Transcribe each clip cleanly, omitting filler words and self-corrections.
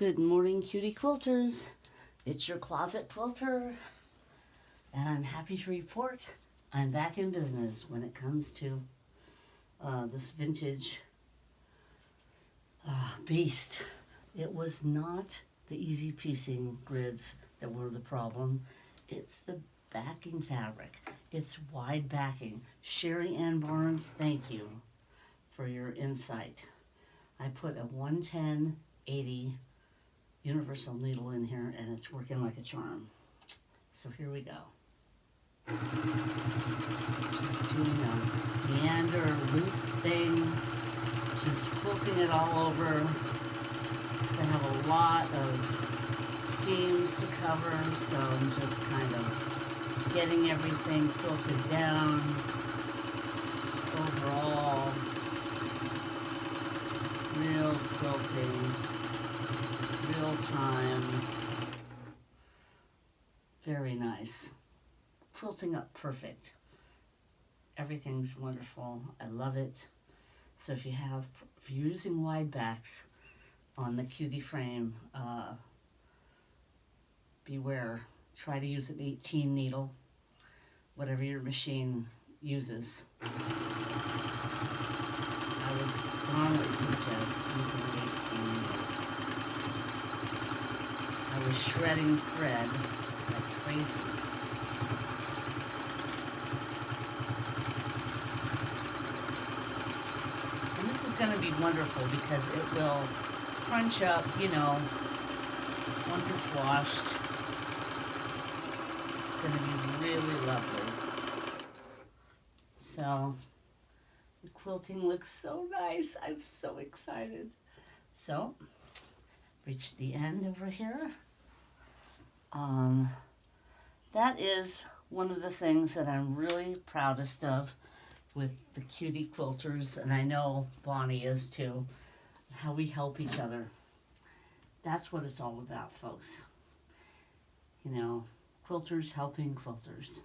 Good morning, Cutie Quilters. It's your Closet Quilter, and I'm happy to report I'm back in business when it comes to this vintage beast. It was not the easy piecing grids that were the problem. It's the backing fabric. It's wide backing. Sherry Ann Barnes, thank you for your insight. I put a 110/80 universal needle in here and it's working like a charm. So here we go. Just doing a meander loop thing, just quilting it all over. I have a lot of seams to cover, so I'm just kind of getting everything quilted down. Just overall, real quilting, real time, very nice. Quilting up perfect. Everything's wonderful. I love it. So if you're using wide backs on the Cutie frame, beware. Try to use an 18 needle, whatever your machine uses. I would strongly suggest using an 18 needle. I was shredding thread like crazy. And this is going to be wonderful because it will crunch up, once it's washed. It's going to be really lovely. So, the quilting looks so nice. I'm so excited. So, reach the end over here. That is one of the things that I'm really proudest of with the Cutie Quilters, and I know Bonnie is too, how we help each other. That's what it's all about, folks. Quilters helping quilters.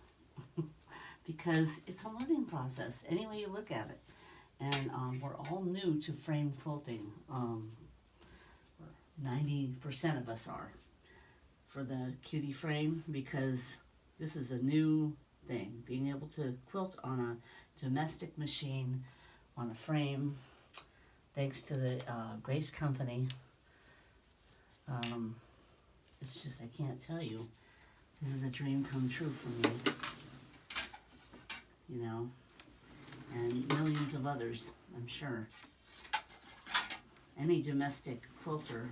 Because it's a learning process, any way you look at it. And we're all new to frame quilting. 90% of us are for the Cutie frame, because this is a new thing. Being able to quilt on a domestic machine, on a frame, thanks to the Grace Company. It's just, I can't tell you. This is a dream come true for me. And millions of others, I'm sure. Any domestic quilter,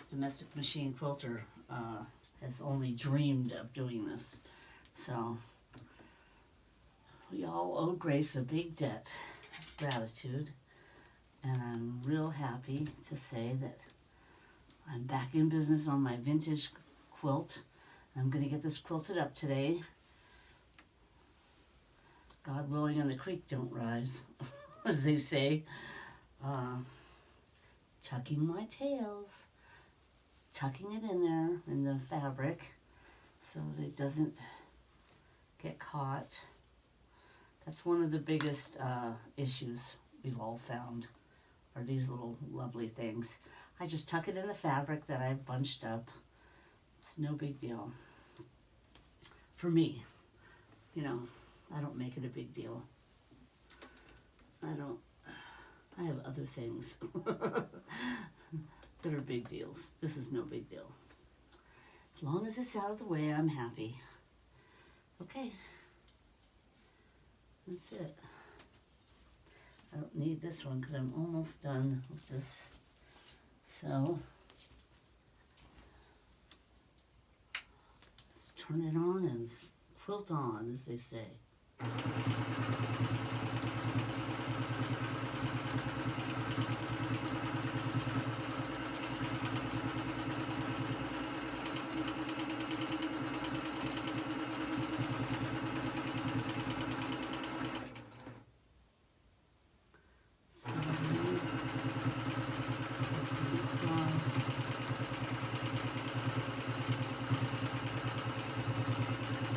domestic machine quilter, has only dreamed of doing this. So, we all owe Grace a big debt of gratitude. And I'm real happy to say that I'm back in business on my vintage quilt. I'm going to get this quilted up today. God willing, and the creek don't rise, as they say. Tucking my tails, tucking it in there in the fabric so that it doesn't get caught. That's one of the biggest issues we've all found, are these little lovely things. I just tuck it in the fabric that I've bunched up. It's no big deal. For me, I don't make it a big deal. I have other things that are big deals. This is no big deal. As long as it's out of the way, I'm happy. Okay. That's it. I don't need this one because I'm almost done with this. So, let's turn it on and quilt on, as they say.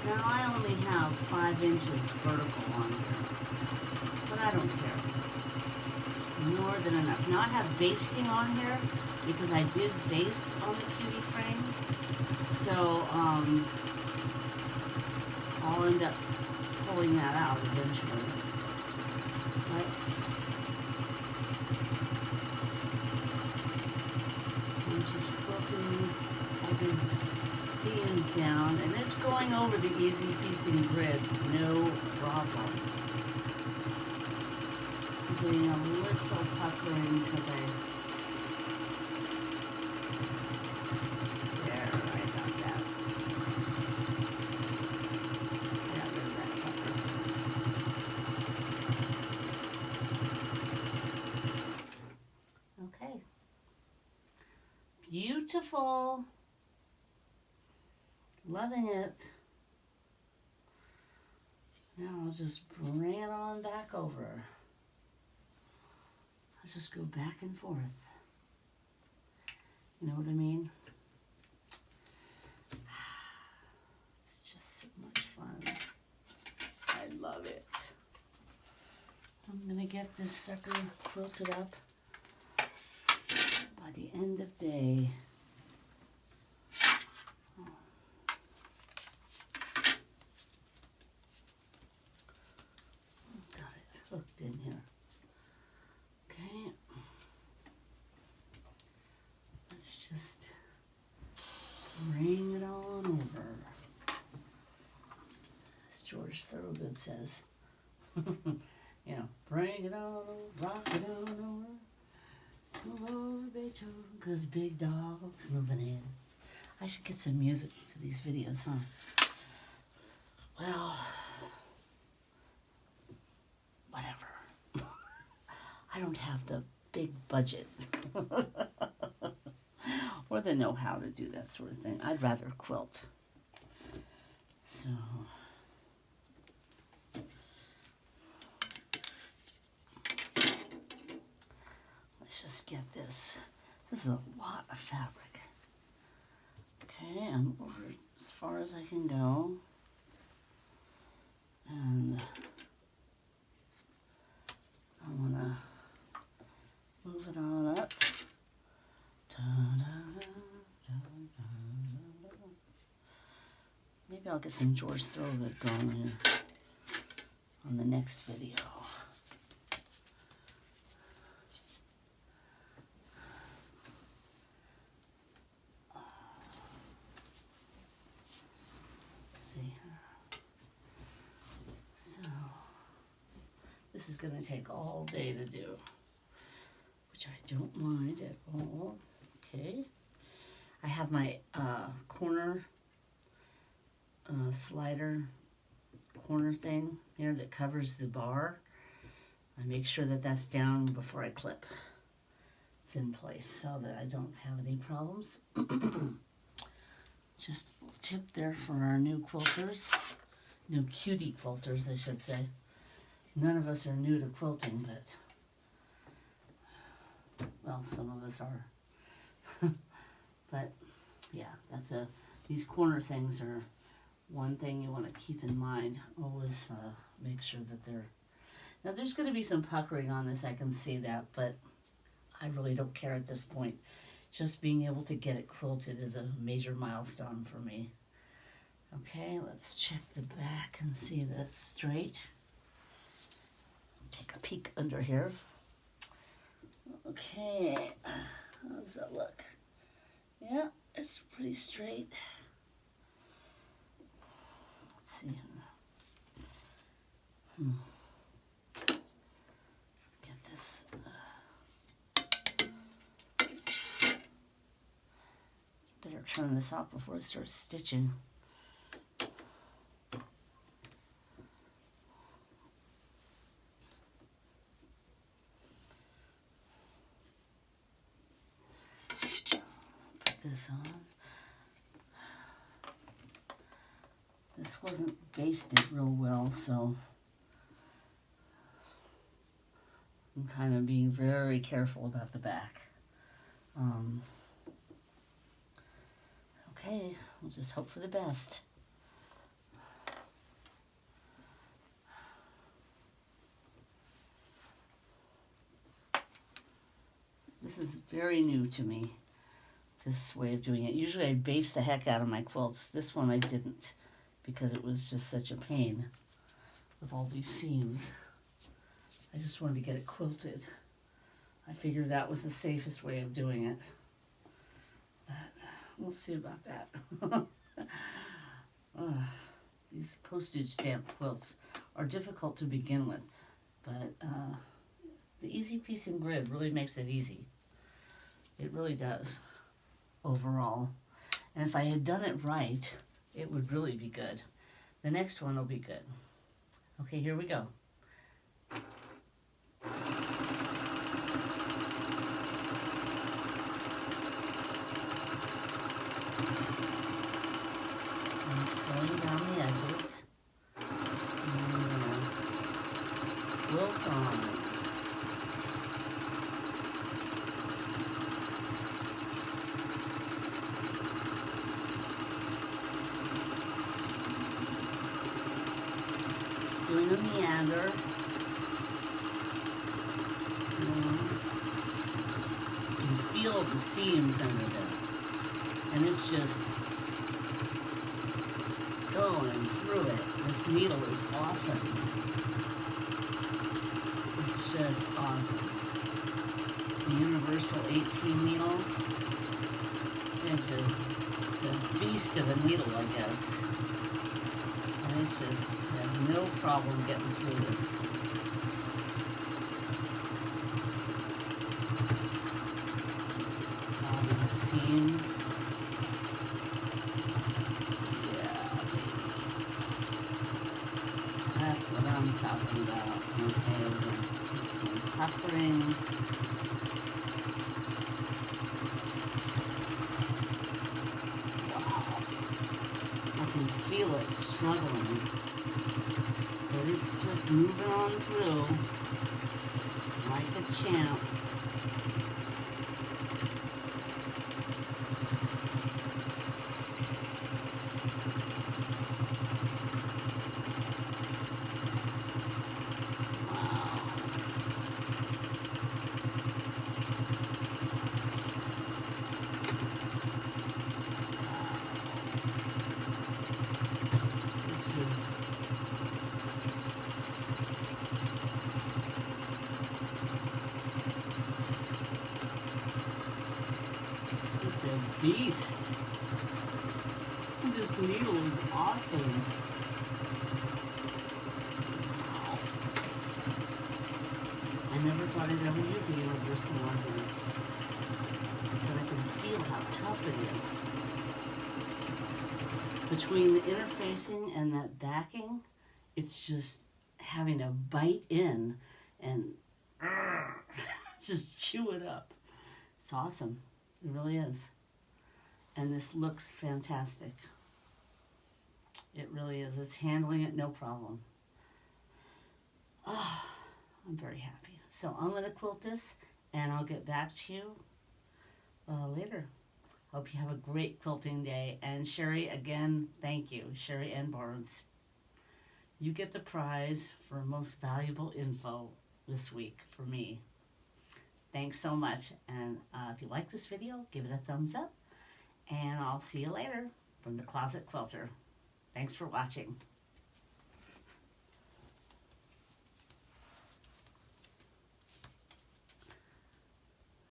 Now I only have 5 inches vertical on here, but I don't care. It's more than enough. Now I have basting on here, because I did baste on the Cutie frame. So, I'll end up pulling that out eventually. But I'm just quilting all these seams down, and it's going over the easy piecing grid, no problem. I'm getting a little puckering because I got that. Yeah, there's that pucker. Okay. Beautiful. Loving it. Now I'll just bring it on back over. I'll just go back and forth. You know what I mean? It's just so much fun. I love it. I'm gonna get this sucker quilted up by the end of day. Got it hooked in here. Okay. Let's just bring it on over. As George Thorogood says. You know, bring it on over, rock it on over. Move over, Beethoven, because big dog's moving in. I should get some music to these videos, huh? Well, whatever. I don't have the big budget or the know-how to do that sort of thing. I'd rather quilt. So let's just get this. This is a lot of fabric. Okay, I'm over as far as I can go. And I want to move it on up. Maybe I'll get some George Thorogood going here on the next video. Let's see. So this is going to take all day to do, which I don't mind at all. Okay. I have my corner slider corner thing here that covers the bar. I make sure that that's down before I clip. It's in place so that I don't have any problems. Just a little tip there for our new quilters. New Cutie quilters, I should say. None of us are new to quilting, but, well, some of us are. But, yeah, these corner things are one thing you want to keep in mind. Always make sure that now there's going to be some puckering on this, I can see that, but I really don't care at this point. Just being able to get it quilted is a major milestone for me. Okay, let's check the back and see that it's straight. Take a peek under here. Okay, how does that look? Yeah, it's pretty straight. Let's see here. Get this. Better turn this off before it starts stitching. Put this on. This wasn't basted real well, so I'm kind of being very careful about the back. Okay, we'll just hope for the best. This is Very new to me, this way of doing it. Usually I base the heck out of my quilts. This one I didn't because it was just such a pain with all these seams. I just wanted to get it quilted. I figured that was the safest way of doing it. But we'll see about that. These postage stamp quilts are difficult to begin with, but the easy piecing grid really makes it easy. It really does, overall. And if I had done it right, it would really be good. The next one will be good. Okay, here we go. I'm sewing down the edges. And I'm gonna quilt on. Doing a meander. You can feel the seams under there. And it's just going through it. This needle is awesome. It's just awesome. The Universal 18 needle. It's a beast of a needle, I guess. And it's just has no problem getting through this. All these seams. Yeah, baby. That's what I'm talking about. Okay, we're going to keep puckering. Feel it struggling, but it's just moving on through like a champ. Wow. Beast. This needle is awesome. Wow. I never thought I'd ever use a universal marker, but I can feel how tough it is. Between the interfacing and that backing, it's just having to bite in and just chew it up. It's awesome. It really is. And this looks fantastic. It really is. It's handling it no problem. Oh, I'm very happy. So I'm going to quilt this, and I'll get back to you later. Hope you have a great quilting day. And Sherry, again, thank you. Sherry and Barnes. You get the prize for most valuable info this week for me. Thanks so much. And if you like this video, give it a thumbs up. And I'll see you later from the Closet Quilter. Thanks for watching.